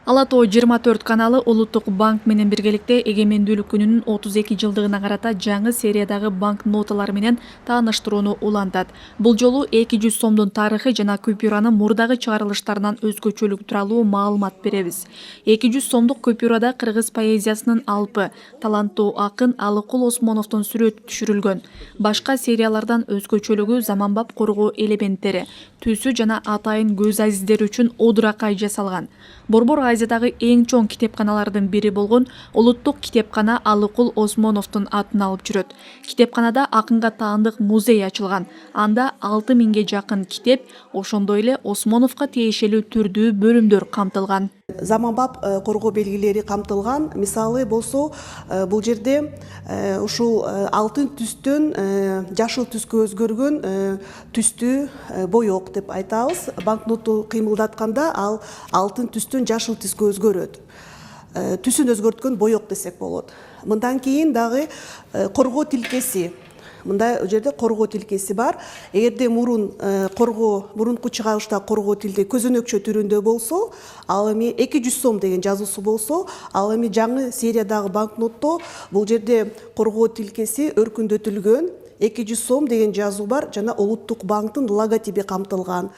Ала Тоо 24 каналы Улуттук банк менен биргеликте эгемендүүлүк күнүнүн 32 жылдыгына карата жаңы сериядагы банк ноталар менен тааныштырууну улантат. Бул жолу 200 сомдун тарыхы жана купюранын мурдагы чыгарылыштарынан өзгөчөлүгү тууралуу маалымат беребиз. 200 сомдук купюрада кыргыз поэзиясынын алпы, таланттуу акын Алыкул Осмоновдун сүрөтү түшүрүлгөн. Башка сериялардан өзгөчөлүгү заманбап коргоо элементтери, түсү жана атайын көз азиздер үчүн одуракай жасалган. Борбор Азиядагы эң чоң китепканалардын бири болгон Улуттук китепкана Алыкул Осмоновдун атын алып жүрөт. Китепканада акынга таандык музей ачылган. Анда 6000ге жакын китеп, ошондой эле Осмоновго тиешелүү түрдүү бөлүмдөр камтылган. Заманбап коргоо белгилери камтылган. Мисалы болсо, бул жерде ушул алтын түстөн жашыл түскө өзгөргөн түстүү боек деп айтабыз. Банкноту кыймылдатканда ал алтын түстөн жашыл түскө өзгөрөт. Түсүн өзгөрткөн боек десек болот. Мындан кийин дагы коргоо тилкеси. Мында жерде коргоо тилкеси бар. Эгерде мурунку чыгарылышта коргоо тилде көзөнөкчө түрүндө болсо, ал эми 200 сом деген жазуусу болсо, ал эми жаңы сериядагы банкнотто бул жерде коргоо тилкеси өркүндөтүлгөн, 200 сом деген жазуу бар жана Улуттук банктын логотиби камтылган.